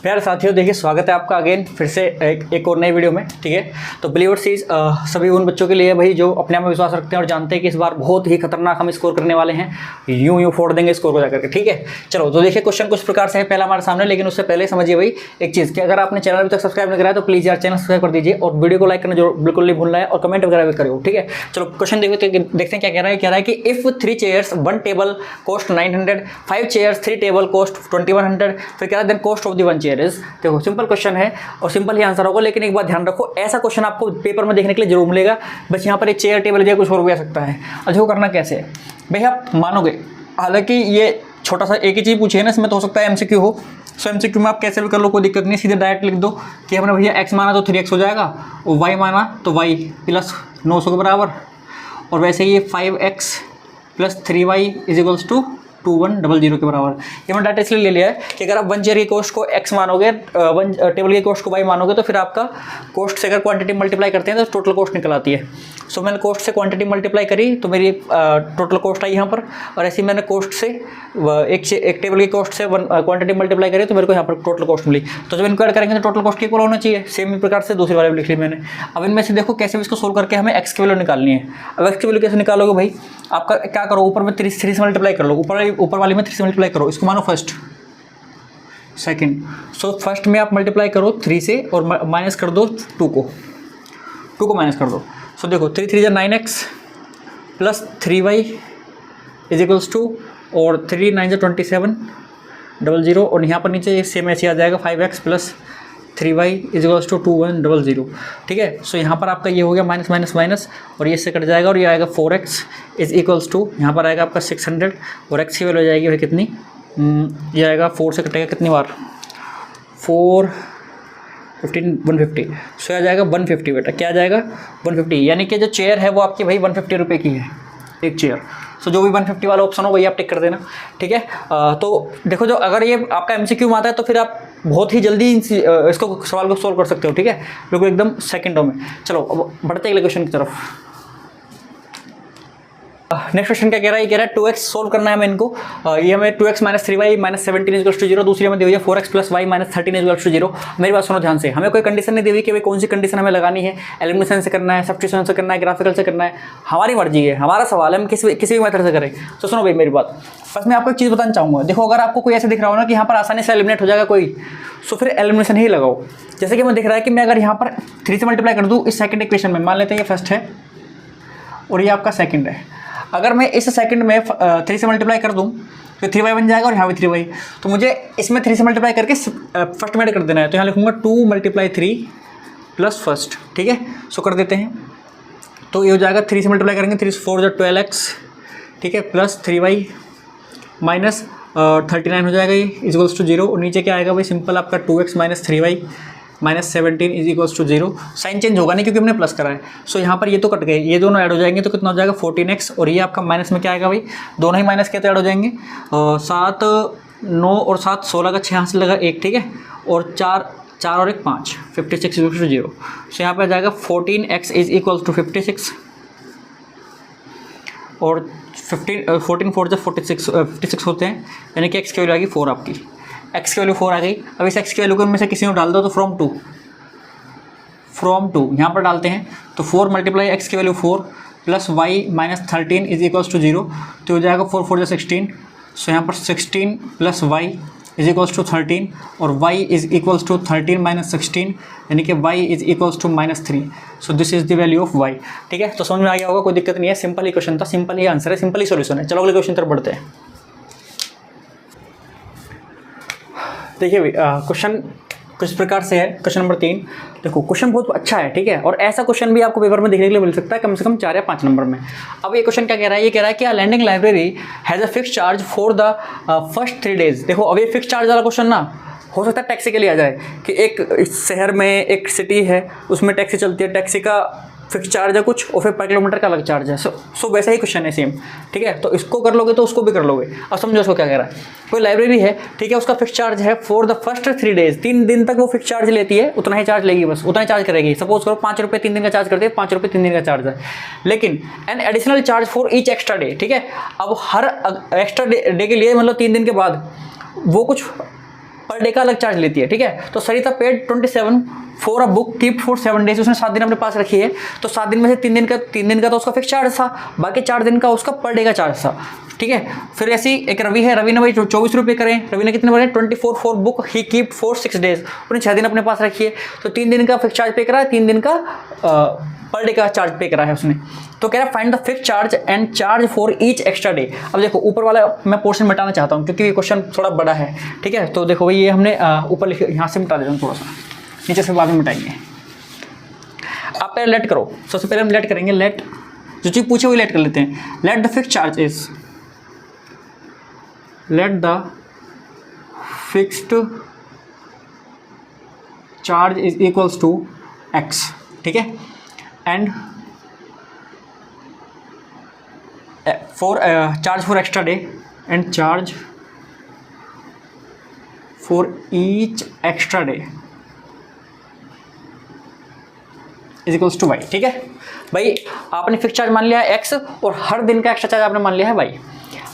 प्यारे साथियों, देखिए स्वागत है आपका अगेन फिर से एक और नई वीडियो में। ठीक है, तो बिलीवर सीज सभी उन बच्चों के लिए भाई जो अपने आप में विश्वास रखते हैं और जानते हैं कि इस बार बहुत ही खतरनाक हम स्कोर करने वाले हैं, यूं फोड़ देंगे स्कोर को जाकर के। ठीक है, चलो तो देखिए क्वेश्चन कुछ प्रकार से है पहला हमारे सामने, लेकिन उससे पहले समझिए भाई एक चीज़ कि अगर आपने चैनल अभी तक सब्सक्राइब नहीं करा है तो प्लीज़ यार चैनल सब्सक्राइब कर दीजिए और वीडियो को लाइक करना जो बिल्कुल नहीं भूलना है और कमेंट वगैरह भी करो। ठीक है, चलो क्वेश्चन देखते हैं क्या कह रहा है कि if 3 chairs 1 table cost 900, 5 chairs 3 table cost 2100, फिर कह रहा है then cost of the 1 chair is. देखो सिंपल क्वेश्चन है और सिंपल ही आंसर होगा, लेकिन एक बात ध्यान रखो, ऐसा क्वेश्चन आपको पेपर में देखने के लिए जरूर मिलेगा, बस यहाँ पर एक चेयर टेबल या कुछ और भी आ सकता है। अब देखो करना कैसे है भाई, आप मानोगे हालांकि ये छोटा सा एक ही चीज़ पूछी है ना, इसमें तो हो सकता है एमसीक्यू हो, सो एमसीक्यू में आप कैसे भी कर लो, कोई दिक्कत नहीं, सीधे डायरेक्ट लिख दो कि हमने भैया एक्स माना तो 3x हो जाएगा और वाई माना तो वाई प्लस 900 के बराबर, और वैसे ये 5x plus 3y is equals to 2100 के बराबर। ये मैंने डाटा इसलिए ले लिया है कि अगर आप 1 चेयर की कॉस्ट को x मानोगे, 1 टेबल की कॉस्ट को y मानोगे, तो फिर आपका कॉस्ट से अगर क्वांटिटी मल्टीप्लाई करते हैं तो टोटल कॉस्ट निकल आती है। सो मैंने कॉस्ट से क्वांटिटी मल्टीप्लाई करी तो मेरी टोटल कॉस्ट आई यहाँ पर, और ऐसे ही मैंने कॉस्ट से एक टेबल की कॉस्ट से क्वांटिटी मल्टीप्लाई करी तो मेरे को यहाँ पर टोटल कॉस्ट मिली। तो जब इनको ऐड करेंगे तो टोटल कॉस्ट की इक्वल होना चाहिए। सेम प्रकार से दूसरी वाले भी लिख ली मैंने। अब इनमें से देखो कैसे भी इसको सोल्व करके हमें x की वैल्यू निकालनी है। अब x की वैल्यू कैसे निकालोगे भाई, आपका क्या करो, ऊपर में 3 से मल्टीप्लाई कर लो, ऊपर वाली में 3 से मल्टीप्लाई करो, इसको मानो फर्स्ट सेकंड। सो फर्स्ट में आप मल्टीप्लाई करो 3 से और माइनस कर दो 2 को माइनस कर दो। सो देखो 3 3 9x plus 3y is equals to, और 3 9 2700, और यहाँ पर नीचे सेम ऐसे आ जाएगा 5x plus 3y is equals to 2100। ठीक है, सो यहाँ पर आपका ये हो गया माइनस माइनस माइनस, और ये इससे कट जाएगा और ये आएगा 4x इज इक्वल्स टू, यहाँ पर आएगा आपका 600, और x की वैल्यू हो जाएगी भाई कितनी, ये आएगा 4 से कटेगा कितनी बार, 4 15 150, सो आ जाएगा 150 बेटा, क्या आ जाएगा 150, यानी कि जो चेयर है वो आपकी भाई 150 रुपये की है एक चेयर। सो जो भी 150 वाला ऑप्शन हो वही आप टिक कर देना। ठीक है, तो देखो जो अगर ये आपका एमसीक्यू में आता है तो फिर आप बहुत ही जल्दी इसको सवाल को सोल्व कर सकते हो। ठीक है, बिल्कुल एकदम सेकंडों में। चलो अब बढ़ते हैं अगले क्वेश्चन की तरफ। नेक्स्ट क्वेश्चन क्या कह रहा है, ये कह रहा है 2x सोल्व करना है हमें इनको। ये हमें 2x minus 3y minus 17 is to 0, दूसरी हमें दी हुई है 4x plus y minus 13 is to 0। मेरी बात सुनो ध्यान से, हमें कोई कंडीशन नहीं दी हुई कि भाई कौन सी कंडीशन हमें लगानी है, एलिमिनेशन से करना है, सब्स्टिट्यूशन से करना है, ग्राफिकल से करना है, हमारी मर्जी है, हमारा सवाल है, हम किसी भी मेथड से करें। तो सुनो भाई मेरी बात, बस मैं आपको एक चीज़ बताना चाहूँगा। देखो अगर आपको कोई ऐसे दिख रहा हो ना कि यहाँ पर आसानी से एलिमिनेट हो जाएगा कोई, तो फिर एलिमिनेशन ही लगाओ। जैसे कि मैं दिख रहा है कि मैं अगर यहाँ पर 3 से मल्टीप्लाई कर दूँ इस सेकंड इक्वेशन में, मान लेते हैं ये फर्स्ट है और ये आपका सेकंड है, अगर मैं इस सेकंड में 3 से मल्टीप्लाई कर दूं तो 3y बन जाएगा और यहाँ भी 3y, तो मुझे इसमें 3 से मल्टीप्लाई करके फर्स्ट में ऐड कर देना है। तो यहाँ लिखूंगा 2 × 3 प्लस फर्स्ट। ठीक है, सो कर देते हैं, तो ये हो जाएगा 3 से मल्टीप्लाई करेंगे 3 4 12x, ठीक है, प्लस 3y माइनस 39 हो जाएगा, ये इज इक्वल्स टू 0, और नीचे क्या आएगा भाई सिंपल आपका 2x minus 3y minus 17 is equals to 0। Sign change होगा नहीं क्योंकि हमने प्लस करा है। सो यहाँ पर ये तो कट गए, ये दोनों ऐड हो जाएंगे तो कितना हो जाएगा 14x, और ये आपका माइनस में क्या आएगा भाई, दोनों ही माइनस के तो ऐड हो जाएंगे, 7 9 और 7 16 का 6 यहाँ से लगा 1, ठीक है, और 4 और 1 5, 56 इज इक्वल्स टू 0। सो यहाँ पर आ जाएगा 14x इज इक्वल्स टू 56, और 14 4 जब 56 होते हैं, यानी कि x की वैल्यू आ गई 4 आपकी, x की वैल्यू 4 आ गई। अब इस x की वैल्यू को इनमें से किसी में डाल दो तो फ्रॉम टू यहाँ पर डालते हैं, तो 4 मल्टीप्लाई x की value 4 plus y minus 13 is equals to 0, तो हो जाएगा 4 4 16। सो यहाँ पर 16 plus y is equals to 13, और y is equals to 13 minus 16, यानी कि y is equals to minus 3। So this is the value of y। ठीक है, तो समझ में आ गया होगा, कोई दिक्कत नहीं है, सिंपल ही क्वेश्चन था, सिंपल ही आंसर है, सिंपल ही सोल्यूशन है। चलो अगले क्वेश्चन तरफ बढ़ते हैं। देखिए क्वेश्चन कुछ प्रकार से है, क्वेश्चन नंबर 3। देखो क्वेश्चन बहुत अच्छा है, ठीक है, और ऐसा क्वेश्चन भी आपको पेपर में देखने के लिए मिल सकता है कम से कम 4 या 5 नंबर में। अब ये क्वेश्चन क्या कह रहा है, ये कह रहा है कि landing library has a fix charge for the first 3 days. देखो अब ये फिक्स चार्ज वाला क्वेश्चन ना हो सकता है टैक्सी के लिए आ जाए कि एक शहर में एक सिटी है उसमें टैक्सी चलती है, टैक्सी का फिक्स चार्ज है कुछ और फिर पर किलोमीटर का अलग चार्ज है। सो वैसा ही क्वेश्चन है सेम, ठीक है, तो इसको कर लोगे तो उसको भी कर लोगे। अब समझो उसको क्या कह रहा है, कोई लाइब्रेरी है, ठीक है, उसका फिक्स चार्ज है फॉर द फर्स्ट 3 डेज, 3 दिन तक वो फिक्स चार्ज लेती है, उतना ही चार्ज लेगी, बस उतना ही चार्ज करेगी। सपोज करो 5 रुपये 3 दिन का चार्ज करती है, 5 रुपये 3 दिन का चार्ज है, लेकिन an additional charge for each extra day. ठीक है, अब हर एक्स्ट्रा डे के लिए मतलब 3 दिन के बाद वो कुछ पर डे का अलग चार्ज लेती है, ठीक है। तो Sarita paid 27 for a book kept for 7 days, उसने 7 दिन अपने पास रखी है, तो 7 दिन में से 3 दिन का तो उसका फिक्स चार्ज था, बाकी 4 दिन का उसका पर डे का चार्ज था, ठीक है। फिर ऐसी एक रवि है, रवि ने भाई 24 रुपये करें, रवि ने कितने भरे 24 for book he keep for 6 days, उन्हें 6 दिन अपने पास रखी है, तो 3 दिन का फिक्स चार्ज पे करा है, 3 दिन का पर डे का चार्ज पे करा है उसने। तो कह रहा है find the fix charge and charge for each extra day. अब देखो ऊपर वाला मैं पोर्शन मिटाना चाहता हूँ क्योंकि ये क्वेश्चन थोड़ा बड़ा है, ठीक है। तो देखो भाई ये हमने ऊपर लिखे, यहाँ से मिटा देता हूँ थोड़ा सा, नीचे से बाद में मिटाएंगे। आप पहले लेट करो, सबसे पहले हम लेट करेंगे, लेट जो चीज़ पूछे वही लेट कर लेते हैं। Let the fix charge is, let the fixed charge is equals to x, ठीक है। And for charge for extra day and charge for each extra day is equals to y, ठीक है। भाई आपने फिक्स चार्ज मान लिया है x और हर दिन का एक्स्ट्रा चार्ज आपने मान लिया है वाई।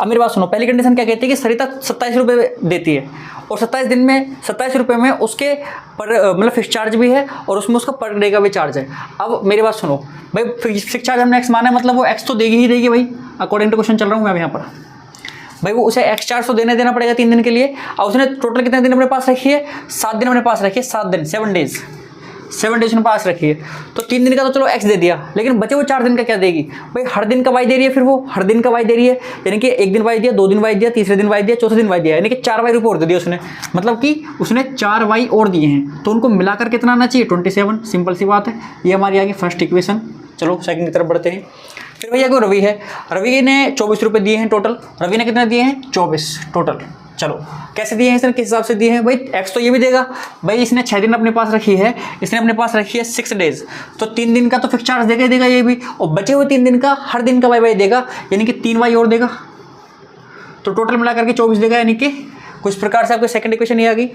अब मेरी बात सुनो, पहली कंडीशन क्या कहती है कि सरिता 27 रुपये देती है और 27 दिन में 27 रुपये में उसके पर मतलब फिक्स चार्ज भी है और उसमें उसका पर डे का भी चार्ज है। अब मेरी बात सुनो भाई, फिक्स चार्ज हमने एक्स माना है, मतलब वो एक्स तो देगी ही देगी भाई, अकॉर्डिंग टू क्वेश्चन चल रहा हूँ मैं यहाँ पर। भाई वो उसे एक्स चार्ज तो देना पड़ेगा 3 दिन के लिए, और उसने टोटल कितने दिन अपने पास रखी है, 7 दिन अपने पास रखी है, 7 दिन 7 डेज 7 डेज अपने पास रखी है। तो 3 दिन का तो चलो एक्स दे दिया, लेकिन बचे वो 4 दिन का क्या देगी भाई, हर दिन का वाई दे रही है, फिर वो हर दिन का वाई दे रही है, यानी कि एक दिन वाई दिया, 2 दिन वाई दिया, तीसरे दिन वाई दिया, चौथे दिन वाई दिया, यानी कि 4 वाई रुपये और दे दिया उसने, मतलब कि उसने 4 वाई और दिए हैं, तो उनको मिलाकर कितना आना चाहिए 27, सिंपल सी बात है। ये हमारी आगे फर्स्ट इक्वेशन। चलो सेकंड की तरफ बढ़ते हैं। फिर भैया को रवि है, रवि ने 24 रुपये दिए हैं टोटल, रवि ने कितना दिए हैं 24 टोटल। चलो कैसे दिए हैं इसने, किस हिसाब से दिए हैं भाई, एक्स तो ये भी देगा भाई, इसने 6 दिन अपने पास रखी है, इसने अपने पास रखी है 6 डेज, तो 3 दिन का तो फिक्स चार्ज देगा ही देगा ये भी, और बचे हुए 3 दिन का हर दिन का वाई वाई देगा, यानी कि 3 वाई और देगा, तो टोटल मिला करके 24 देगा, यानी कि कुछ प्रकार से आपकी सेकंड इक्वेशन ये आ गई।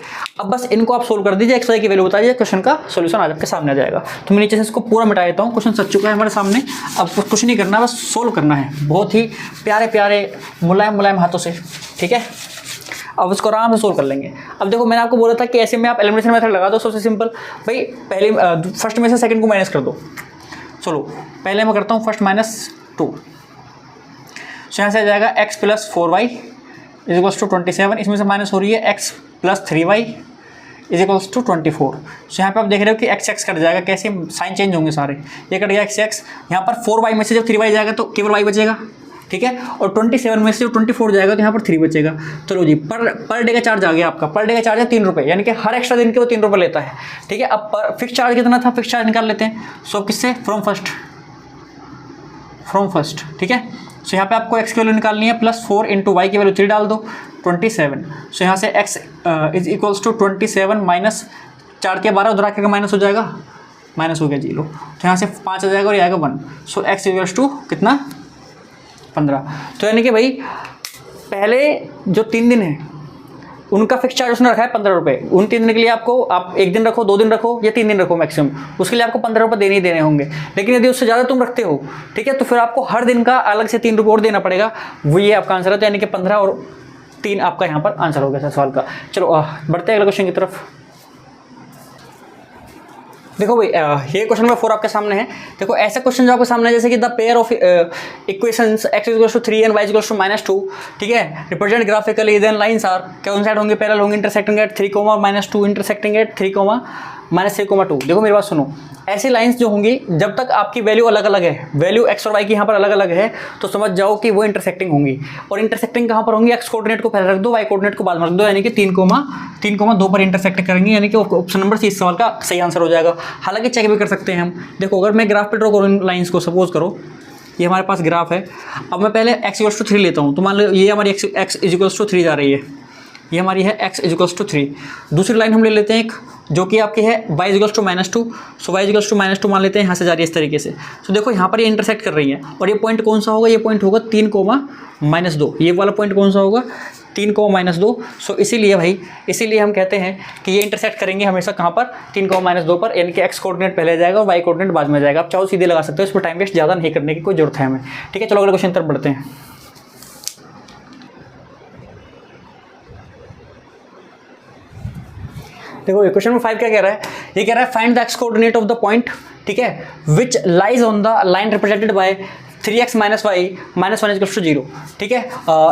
अब बस इनको आप सोल्व कर दीजिए, एक्स वाई की वैल्यू बता दीजिए, क्वेश्चन का सोल्यूशन आज आपके सामने आ जाएगा। तो मैं नीचे से इसको पूरा मिटा देता हूँ, क्वेश्चन सच चुका है हमारे सामने, अब कुछ नहीं करना, बस सोल्व करना है बहुत ही प्यारे प्यारे मुलायम हाथों से, ठीक है। अब इसको आराम से सोल्व कर लेंगे। अब देखो मैंने आपको बोला था कि ऐसे में आप एलिमिनेशन मेथड लगा दो, सबसे सिंपल भाई, पहले फर्स्ट में से सेकंड को माइनस कर दो। चलो पहले मैं करता हूँ फर्स्ट -2, तो यहाँ से आ जाएगा x + 4y is equals to 27, इसमें से माइनस हो रही है x + 3y is equals to 24। तो यहाँ पे आप देख रहे हो कि x कट जाएगा, कैसे साइन चेंज होंगे सारे, ये कट गया x, यहाँ पर 4y में से जब 3y जाएगा तो केवल y बचेगा, ठीक है, और 27 में से 24 जाएगा तो यहाँ पर 3 बचेगा। चलो जी, पर डे का चार्ज आ गया आपका, पर डे का चार्ज है 3 रुपये, यानी कि हर एक्स्ट्रा दिन के वो 3 रुपये लेता है, ठीक है। अब फिक्स चार्ज कितना था, फिक्स चार्ज निकाल लेते हैं। सो किससे, फ्रॉम फर्स्ट, ठीक है। सो यहाँ पे आपको x की वैल्यू निकालनी है, +4 × y की वैल्यू 3 डाल दो, 27। सो यहाँ से x is equals to 27 minus 4 के 12 उधर आके माइनस हो जाएगा, माइनस हो गया जी लो, तो यहाँ से 5 आ जाएगा और ये आएगा 1। सो x इक्वल्स टू कितना 15। तो यानी कि भाई पहले जो 3 दिन है उनका फिक्स चार्ज उसने रखा है 15 रुपये, उन 3 दिन के लिए आपको, आप 1 दिन रखो, 2 दिन रखो या 3 दिन रखो मैक्सिमम, उसके लिए आपको 15 रुपये देने ही देने होंगे। लेकिन यदि उससे ज़्यादा तुम रखते हो, ठीक है, तो फिर आपको हर दिन का अलग से 3 रुपये और देना पड़ेगा, वो ये आपका आंसर है। तो यानी कि 15 और 3 आपका यहाँ पर आंसर हो गया सवाल का। चलो बढ़ते हैं अगले क्वेश्चन की तरफ। देखो भाई ये क्वेश्चन नंबर 4 आपके सामने है। देखो ऐसा क्वेश्चन जो आपके सामने है, जैसे कि the pair of equations x = 3 and y = -2, ठीक है, represent graphically then lines are coincide होंगे, पैरेलल होंगे, इंटरसेक्टिंग एट 3, -2, इंटरसेक्टिंग एट 3, -3,2। देखो मेरी बात सुनो, ऐसी लाइंस जो होंगी जब तक आपकी वैल्यू अलग अलग है, वैल्यू x और y की यहाँ पर अलग अलग है, तो समझ जाओ कि वो इंटरसेक्टिंग होंगी। और इंटरसेक्टिंग कहाँ पर होंगी, x कोऑर्डिनेट को पहले रख दो, y कोऑर्डिनेट को बाद में रख दो, यानी कि 3,2 पर इंटरसेक्ट करेंगे, यानी कि ऑप्शन नंबर C इस सवाल का सही आंसर हो जाएगा। हालांकि चेक भी कर सकते हैं हम। देखो अगर मैं ग्राफ पे ड्रॉ करूँ लाइन्स को, सपोज करो ये हमारे पास ग्राफ है, अब मैं पहले x = 3 लेता हूँ, तो मान लो ये हमारी x = 3 जा रही है, ये हमारी है x = 3। दूसरी लाइन हम ले लेते हैं एक, जो कि आपकी है y = -2, सो y = -2 मान लेते हैं, यहाँ से जा रही है इस तरीके से। तो देखो यहाँ पर ये इंटरसेक्ट कर रही है, और ये पॉइंट कौन सा होगा, ये पॉइंट होगा 3,-2, ये वाला पॉइंट कौन सा होगा 3,-2। सो इसीलिए भाई, इसीलिए हम कहते हैं कि ये इंटरसेक्ट करेंगे हमेशा कहाँ पर, 3,-2 पर, यानी कि x कोऑर्डिनेट पहले जाएगा और y कोऑर्डिनेट बाद में जाएगा। आप चाहो सीधे लगा सकते हो, इस पर टाइम वेस्ट ज़्यादा नहीं करने की कोई जरूरत है हमें, ठीक है। चलो अगले क्वेश्चन तरफ बढ़ते हैं। देखो क्वेश्चन नंबर 5 क्या कह रहा है, ये कह रहा है find the x coordinate of the point, ठीक है, which lies on the line represented by 3x minus y minus 1 equals to 0, ठीक है,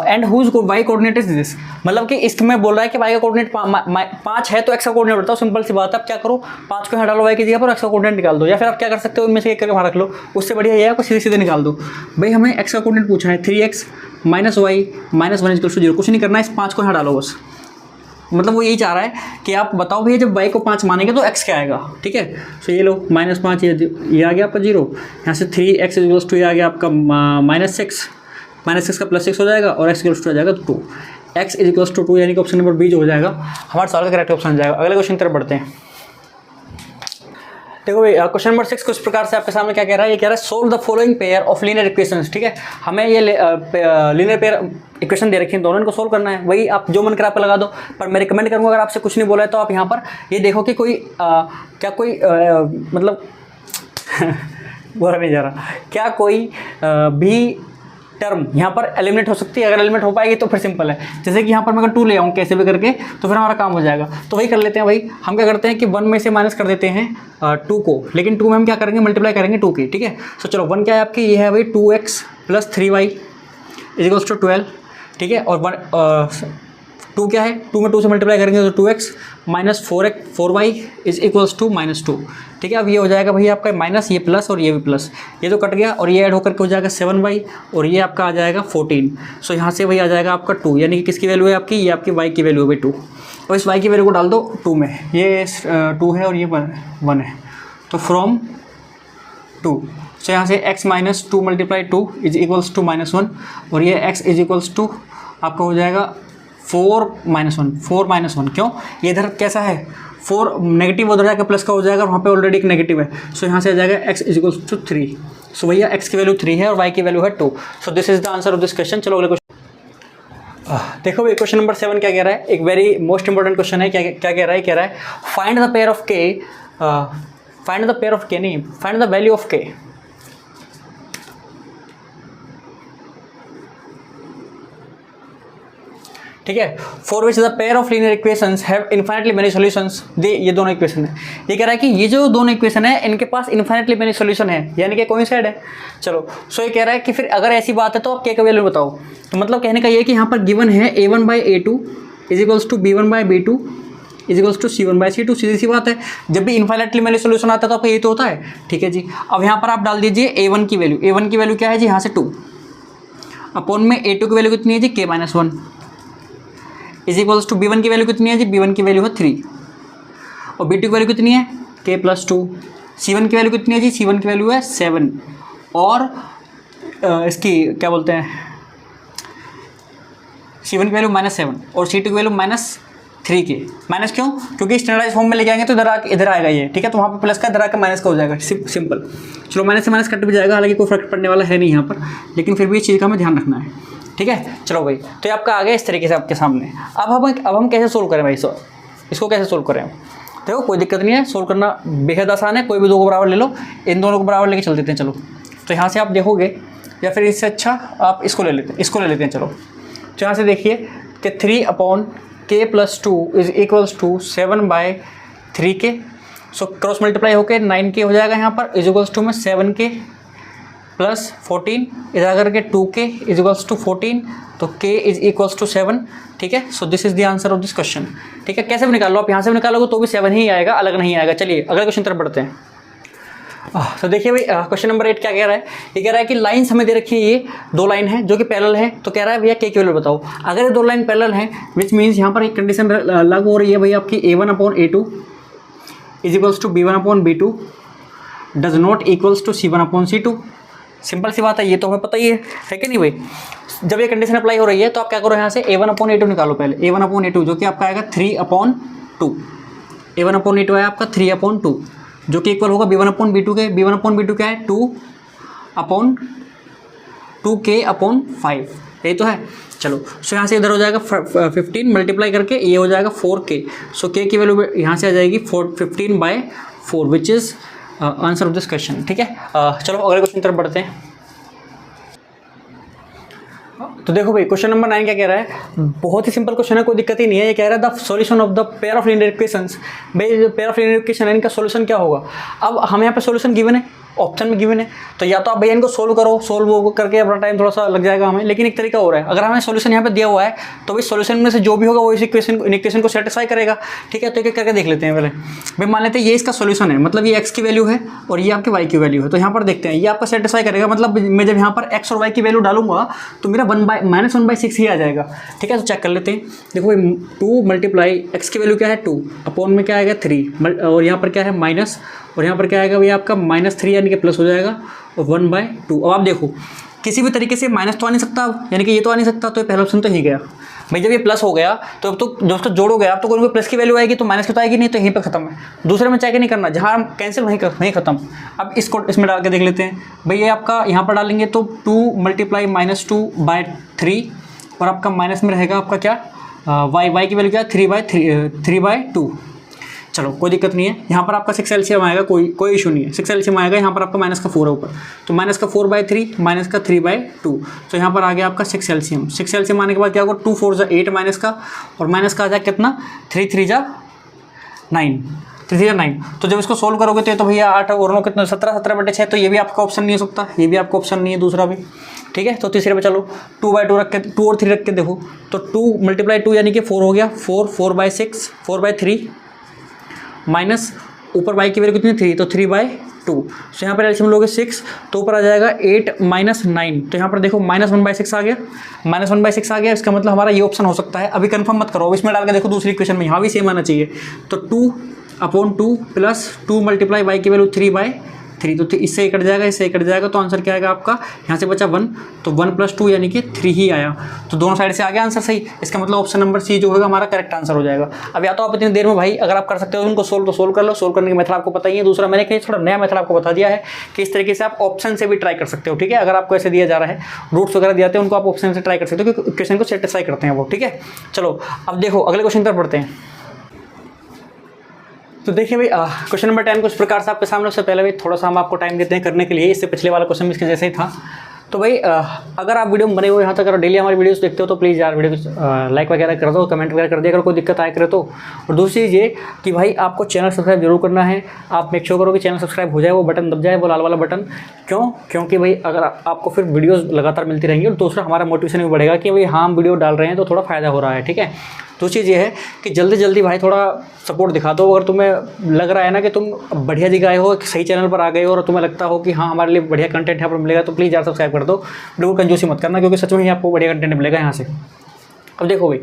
and whose y coordinate is this. मतलब कि इसमें बोल रहा है कि वाई का कोऑर्डिनेट 5 है तो एक्स का कोऑर्डिनेट बताओ। सिंपल सी बात है, आप क्या करो, 5 को हटा लो वाई की जगह पर, एक्स का कोऑर्डिनेट निकाल दो, या फिर आप क्या कर सकते हो, इनमें से एक करके वहाँ रख लो, उससे बढ़िया ये है आपको सीधे सीधे निकाल दो। भाई हमें एक्स का कोऑर्डिनेट पूछा है 3x minus y minus 1 equals to 0, कुछ नहीं करना है, इस 5 को हटा लो बस। मतलब वो यही चाह रहा है कि आप बताओ भैया जब y को 5 मानेंगे तो x क्या आएगा, ठीक है। तो ये लो -5 ये आ गया आपका 0, यहाँ से 3x इक्वल्स टू ये आ गया आपका -6 का +6 हो जाएगा और x इक्वल्स टू आ जाएगा 2, x इज इक्वल्स टू 2 यानी कि ऑप्शन नंबर बी जो हो जाएगा हमारे सवाल का करेक्ट ऑप्शन आ जाएगा। अगले क्वेश्चन की तरफ बढ़ते हैं। देखो भाई क्वेश्चन नंबर 6 कुछ प्रकार से आपके सामने क्या कह रहा है, ये कह रहा है solve the following pair of linear equations, ठीक है। हमें ये लीनियर पेयर इक्वेशन दे रखी है, दोनों इनको सोल्व करना है। वही आप जो मन कर आप लगा दो, पर मैं रिकमेंड करूँगा अगर आपसे कुछ नहीं बोला है तो आप यहाँ पर ये देखो कि कोई क्या कोई मतलब बोला नहीं जा रहा, क्या कोई भी टर्म यहाँ पर एलिमिनेट हो सकती है। अगर एलिमिनेट हो पाएगी तो फिर सिंपल है, जैसे कि यहाँ पर मैं अगर 2 ले आऊँ कैसे भी करके तो फिर हमारा काम हो जाएगा। तो वही कर लेते हैं भाई, हम क्या करते हैं कि 1 में से माइनस कर देते हैं 2 को, लेकिन 2 में हम क्या करेंगे, मल्टीप्लाई करेंगे 2 की, ठीक है। तो चलो 1 क्या है आपकी, ये है भाई 2x + 3y is equals to 12, ठीक है। और 2 क्या है, 2 में 2 से मल्टीप्लाई करेंगे तो 2x minus 4y is equals to -2, ठीक है। अब ये हो जाएगा भैया आपका माइनस, ये प्लस और ये भी प्लस, ये तो कट गया और ये ऐड होकर के हो जाएगा 7y और ये आपका आ जाएगा 14। सो यहाँ से वही आ जाएगा आपका 2, यानी कि किसकी वैल्यू है आपकी, ये आपकी y की वैल्यू है 2, और इस y की वैल्यू को डाल दो 2 में, ये 2 है और ये 1 है, तो फ्रॉम 2। सो यहाँ से x minus 2 multiply 2 is equals to -1 और ये x इज इक्वल्स टू आपका हो जाएगा 4 - 1 क्यों, ये इधर कैसा है 4 नेगेटिव उधर जाकर प्लस का हो जाएगा, वहाँ पे ऑलरेडी एक नेगेटिव है। सो यहाँ से आ जाएगा x इज इक्वल्स टू 3। सो भैया x की वैल्यू 3 है और y की वैल्यू है 2। सो this is the answer of this question. चलो अगले क्वेश्चन देखो भाई, क्वेश्चन नंबर 7 क्या कह रहा है, एक वेरी मोस्ट इंपॉर्टेंट क्वेश्चन है। क्या कह रहा है, find the pair of k, find the pair of k नहीं, find the value of k, ठीक है, for which the pair of linear equations have infinitely many solutions. ये दोनों इक्वेशन है, ये कह रहा है कि ये जो दोनों इक्वेशन है इनके पास इन्फाइनेटली मेनी सॉल्यूशन है, यानी कि कोइंसाइड है। चलो सो ये कह रहा है कि फिर अगर ऐसी बात है तो आप k का वैल्यू बताओ। तो मतलब कहने का ये कि यहाँ पर गिवन है a1/a2 is equals to b1/b2 is equals to c1/c2। सीधी सी बात है, जब भी इन्फाइनेटली मेनी सॉल्यूशन आता है तो आपका ये तो होता है, ठीक है जी। अब यहाँ पर आप डाल दीजिए a1 की वैल्यू, a1 की वैल्यू क्या है जी, यहाँ से 2 अपॉन में a2 की वैल्यू कितनी है जी, k-1 is equals to b1 की वैल्यू कितनी है जी, b1 की वैल्यू है 3 और b2 की वैल्यू कितनी है k+2, c1 की वैल्यू कितनी है जी, c1 की वैल्यू है 7 और इसकी क्या बोलते हैं, c1 की वैल्यू -7 और c2 की वैल्यू -3 के। माइनस क्यों, क्योंकि स्टैंडर्डाइज फॉर्म में लेके आएंगे तो इधर आएगा ये, ठीक है। तो वहाँ पे प्लस का इधर आकर माइनस का हो जाएगा, सिंपल। चलो माइनस से माइनस कट भी जाएगा, हालांकि कोई फर्क पड़ने वाला है नहीं यहाँ पर, लेकिन फिर भी इस चीज़ का हमें ध्यान रखना है, ठीक है। चलो भाई, तो ये आपका आ गया इस तरीके से आपके सामने। अब हम कैसे सोल्व करें भाई, इसको कैसे सोल्व करें। देखो कोई दिक्कत नहीं है, सोल्व करना बेहद आसान है। कोई भी 2 को बराबर ले लो, इन दोनों को बराबर लेके चल देते हैं। चलो तो यहाँ से आप देखोगे, या फिर इससे अच्छा आप इसको ले लेते हैं। चलो तो यहाँ से देखिए कि 3/k+2 is equals to 7/3k। So cross multiply होकर 9k हो जाएगा यहाँ पर, इज इक्वल्स टू में 7k प्लस 14 इधर आकर के 2k इज इक्वल्स टू 14, तो k इज इक्वल्स टू 7, ठीक है। सो this is the answer of this question, ठीक है। कैसे भी निकाल लो आप, यहाँ से भी निकालोगे तो भी 7 ही आएगा, अलग नहीं आएगा। चलिए अगले क्वेश्चन तरफ बढ़ते हैं। तो देखिए भाई, क्वेश्चन नंबर 8 क्या कह रहा है, ये कह रहा है कि लाइन्स हमें दे रखी है, ये 2 लाइन है जो कि पैरेलल है। तो कह रहा है भैया k की वैल्यू बताओ। अगर ये 2 लाइन पैरेलल है, विच मीन्स यहाँ पर एक कंडीशन लागू हो रही है भैया आपकी, a1/a2 is equals to b1/b2 does not equals to c1/c2। Simple सी बात है, ये तो हमें पता ही है कि नहीं भाई। जब ये कंडीशन अप्लाई हो रही है तो आप क्या करो, यहाँ से a1/a2 निकालो पहले, a1/a2 जो कि आपका आएगा 3/2, a1/a2 है आपका 3/2 जो कि इक्वल होगा b1/b2 के। b1/b2 क्या है, 2/2k/5, यही तो है। चलो सो यहाँ से इधर हो जाएगा 15 मल्टीप्लाई करके ये हो जाएगा 4k। सो k की वैल्यू यहाँ से आ जाएगी 15/4 which is answer of this question, ठीक है। चलो अगले क्वेश्चन की तरफ बढ़ते हैं। तो देखो भाई क्वेश्चन नंबर 9 क्या कह रहा है, बहुत ही सिंपल क्वेश्चन है, कोई दिक्कत ही नहीं है। ये कह रहा है the solution of the pair of linear equations. भाई जो पेयर ऑफ लीनियर इक्वेशन है इनका सॉल्यूशन क्या होगा। अब हमें यहाँ पे सॉल्यूशन गिवन है, ऑप्शन में गिवन है, तो या तो आप भैया इनको सोल्व करो, सोल्व करके अपना टाइम थोड़ा सा लग जाएगा हमें। लेकिन एक तरीका हो रहा है, अगर हमें सॉल्यूशन यहाँ पे दिया हुआ है तो इस सॉल्यूशन में से जो भी होगा वो इस इक्वेशन को सेटिस्फाई करेगा। ठीक है, तो एक करके देख लेते हैं। पहले भाई मान लेते हैं ये इसका सॉल्यूशन है, मतलब ये x की वैल्यू है और ये आपके y की वैल्यू है। तो यहाँ पर देखते हैं ये आपका सेटिस्फाई करेगा, मतलब मैं जब यहाँ पर x और y की वैल्यू डालूंगा तो मेरा -1/6 ही आ जाएगा। ठीक है, तो चेक कर लेते हैं। देखो भाई 2 मल्टीप्लाई x की वैल्यू क्या है 2, अपॉन में क्या आएगा 3, और यहाँ पर क्या है माइनस, और यहाँ पर क्या आएगा भैया आपका -3 यानी कि प्लस हो जाएगा, और 1/2। अब आप देखो किसी भी तरीके से माइनस तो आ नहीं सकता, यानी कि ये तो आ नहीं सकता, तो पहला ऑप्शन तो ही गया भाई। जब ये प्लस हो गया तो अब तो दोस्तों जोड़ोगे आप तो कोई प्लस की वैल्यू आएगी, तो माइनस की तो आएगी नहीं, तो यहीं पर खत्म है। दूसरे में चाहे नहीं करना, जहाँ हम कैंसिल वहीं खत्म। अब इसको इसमें डाल के देख लेते हैं। भाई ये आपका यहाँ पर डालेंगे तो 2 मल्टीप्लाई -2/3, और आपका माइनस में रहेगा आपका क्या y की वैल्यू क्या 3/2। चलो कोई दिक्कत नहीं है। यहाँ पर आपका 6 एलसीएम आएगा, कोई इशू नहीं है। 6 एलसीएम आएगा, यहाँ पर आपका -4 है ऊपर, तो -4/3 -3/2। तो यहाँ पर आ गया आपका 6 एलसीएम। 6 एलसीएम आने के बाद क्या होगा 2 4 8 माइनस का, और माइनस का आ जाए कितना 3 3 9। तो जब इसको सोल्व करोगे तो ये तो भैया 8 और 9 कितना 17/6, तो ये भी आपका ऑप्शन नहीं हो सकता, ये भी आपका ऑप्शन नहीं है दूसरा भी। ठीक है, तो तीसरे पे चलो 2/2 रख के 2 और 3 रख के देखो, तो 2 मल्टीप्लाई 2 यानी कि 4 हो गया, 4/6 4/3 माइनस ऊपर y की वैल्यू कितनी 3, तो 3/2। तो यहाँ पर एलसीएम लोगे 6, तो ऊपर आ जाएगा 8 -9। तो यहाँ पर देखो -1/6 आ गया, -1/6 आ गया। इसका मतलब हमारा ये ऑप्शन हो सकता है। अभी कंफर्म मत करो, अब इसमें डाल के देखो दूसरी इक्वेशन में, यहाँ भी सेम आना चाहिए। तो 2/2 प्लस 2 मल्टीप्लाई y की वैल्यू 3/3, तो इससे कट जाएगा, इससे कट जाएगा, तो आंसर क्या आएगा आपका, यहाँ से बचा 1, तो 1 + 2 यानी कि 3 ही आया। तो दोनों साइड से आ गया आंसर सही। इसका मतलब ऑप्शन नंबर सी जो होगा हमारा करेक्ट आंसर हो जाएगा। अब या तो आप इतनी देर में भाई अगर आप कर सकते हो उनको सोल्व तो सोल्व कर लो, सोल्व करने का मेथड आपको पता ही है। दूसरा मैंने कहीं थोड़ा नया मेथड आपको बता दिया है कि इस तरीके से आप ऑप्शन से भी ट्राई कर सकते हो। ठीक है, अगर आपको ऐसे दिया जा रहा है, रूट्स वगैरह दिए जाते हैं, उनको आप ऑप्शन से ट्राई कर सकते हो, क्योंकि क्वेश्चन को सेटिस्फाई करते हैं वो। ठीक है, चलो अब देखो अगले क्वेश्चन पर पढ़ते हैं। तो देखिए भाई क्वेश्चन नंबर 10 कुछ प्रकार से आपके सामने। उससे पहले भाई थोड़ा सा हम आपको टाइम देते हैं करने के लिए, इससे पिछले वाला क्वेश्चन भी इसके जैसे ही था। तो भाई अगर आप वीडियो में बने हुए यहाँ तक, अगर डेली हमारी वीडियोस देखते हो तो प्लीज़ यार वीडियो को लाइक वगैरह कर दो, कमेंट वगैरह कर दिया, अगर कोई दिक्कत आया करे तो। और दूसरी चीज़ ये कि भाई आपको चैनल सब्सक्राइब जरूर करना है। आप मेक श्योर करो कि चैनल सब्सक्राइब हो जाए, वो बटन दब जाए, वो लाल वाला बटन। क्योंकि भाई अगर आपको फिर वीडियोज़ लगातार मिलती रहेंगी, और दूसरा हमारा मोटिवेशन भी बढ़ेगा कि भाई हाँ हम वीडियो डाल रहे हैं तो थोड़ा फ़ायदा हो रहा है। ठीक है, दूसरी चीज़ ये है कि जल्दी जल्दी भाई थोड़ा सपोर्ट दिखा दो। अगर तुम्हें लग रहा है ना कि तुम बढ़िया जगह आए हो, सही चैनल पर आ गए हो, और तुम्हें लगता हो कि हाँ हमारे लिए बढ़िया कंटेंट यहाँ पर मिलेगा, तो प्लीज़ यार सब्सक्राइब कर दो। बिल्कुल कंजूसी मत करना, क्योंकि सच में ही आपको बढ़िया कंटेंट मिलेगा यहाँ से। अब देखो भाई,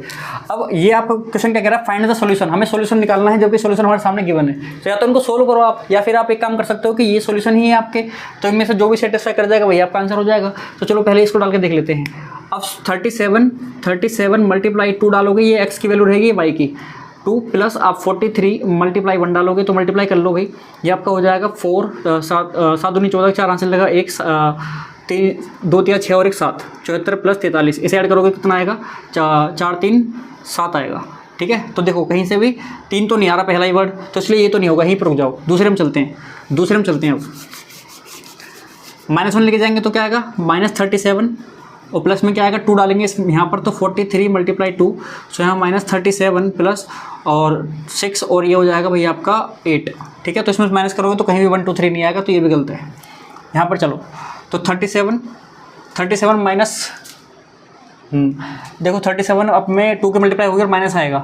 अब ये आपका क्वेश्चन क्या कह रहा है, फाइंड द सॉल्यूशन। हमें सॉल्यूशन निकालना है, जबकि सॉल्यूशन हमारे सामने गिवन है। तो या तो इनको सोल्व करो आप, या फिर आप एक काम कर सकते हो कि ये सॉल्यूशन ही है आपके, तो इनमें से जो भी सेटिस्फाई कर जाएगा वही आपका आंसर हो जाएगा। तो चलो पहले इसको डाल के देख लेते हैं। अब 37 मल्टीप्लाई 2 डालोगे, ये x की वैल्यू रहेगी y की 2, प्लस आप 43 मल्टीप्लाई 1 डालोगे, तो मल्टीप्लाई कर लो भाई, ये आपका हो जाएगा 4 7 दूनी 14, 4 आंसर लगा 1 3 2 3 6 और 1 7 74 प्लस 43, इसे ऐड करोगे कितना आएगा 4 3 7 आएगा। ठीक है, तो देखो कहीं से भी 3 तो नहीं आ रहा पहला ही वर्ड, तो इसलिए ये तो नहीं होगा, यहीं पर रुक जाओ। दूसरे में चलते हैं अब -1 लेके जाएंगे तो क्या आएगा -37, और प्लस में क्या आएगा 2 डालेंगे यहाँ पर, तो 43 मल्टीप्लाई 2, सो यहाँ -37 प्लस और 6, और ये हो जाएगा भैया आपका 8। ठीक है, तो इसमें माइनस करोगे तो कहीं भी 1 2 3 नहीं आएगा, तो ये भी गलत है। यहाँ पर चलो तो 37 माइनस देखो 37 अब में 2 के मल्टीप्लाई होगी और माइनस आएगा,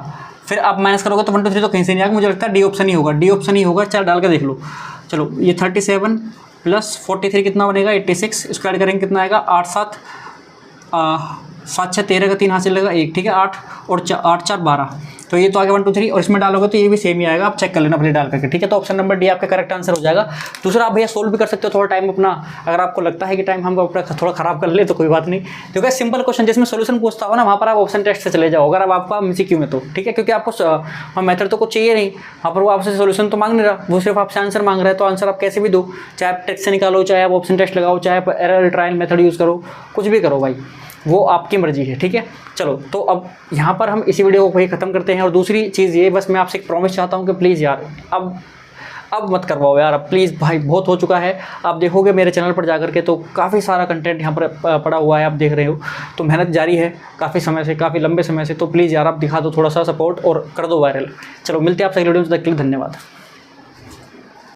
फिर आप माइनस करोगे तो 1 2 3 तो कहीं से नहीं आएगा। मुझे लगता है डी ऑप्शन ही होगा, चल डाल के देख लो। चलो ये 37 प्लस 43 कितना बनेगा 86, इसको ऐड करेंगे कितना आएगा 8 7 7 6 13 का 3 हाथ से लगेगा 1। ठीक है, 8 और 8 4 12, तो ये तो आगे 1 2 3, और इसमें डालोगे तो ये भी सेम ही आएगा। आप चेक कर लेना अपने डाल करके। ठीक है, तो ऑप्शन नंबर डी आपका करेक्ट आंसर हो जाएगा। दूसरा आप भैया सोल्व भी कर सकते हो थोड़ा टाइम अपना, अगर आपको लगता है कि टाइम हम अपना थोड़ा खराब कर ले तो कोई बात नहीं, क्योंकि सिंपल क्वेश्चन जिसमें सोल्यूशन पूछता हो ना, वहाँ पर आप ऑप्शन टेस्ट से चले जाओ, अगर आपका MCQ में तो। ठीक है, क्योंकि आपको मेथड तो कुछ चाहिए नहीं, वहाँ पर वो आपसे सोल्यूशन तो मांग नहीं रहा, वो सिर्फ आपसे आंसर मांग रहा है। तो आंसर आप कैसे भी दो, चाहे आप टेक्स्ट से निकालो, चाहे आप ऑप्शन टेस्ट लगाओ, चाहे आप एरर ट्रायल मेथड यूज़ करो, कुछ भी करो भाई, वो आपकी मर्जी है। ठीक है, चलो तो अब यहाँ पर हम इसी वीडियो को वही ख़त्म करते हैं। और दूसरी चीज़ ये, बस मैं आपसे एक प्रॉमिस चाहता हूँ कि प्लीज़ यार, अब अब मत करवाओ यार, अब प्लीज़ भाई, बहुत हो चुका है। आप देखोगे मेरे चैनल पर जाकर के तो काफ़ी सारा कंटेंट यहाँ पर पड़ा हुआ है, आप देख रहे हो। तो मेहनत जारी है काफ़ी समय से, काफ़ी लंबे समय से। तो प्लीज़ यार आप दिखा दो थोड़ा सा सपोर्ट और कर दो वायरल। चलो मिलते हैं आपसे अगले वीडियो में, तब तक के लिए धन्यवाद।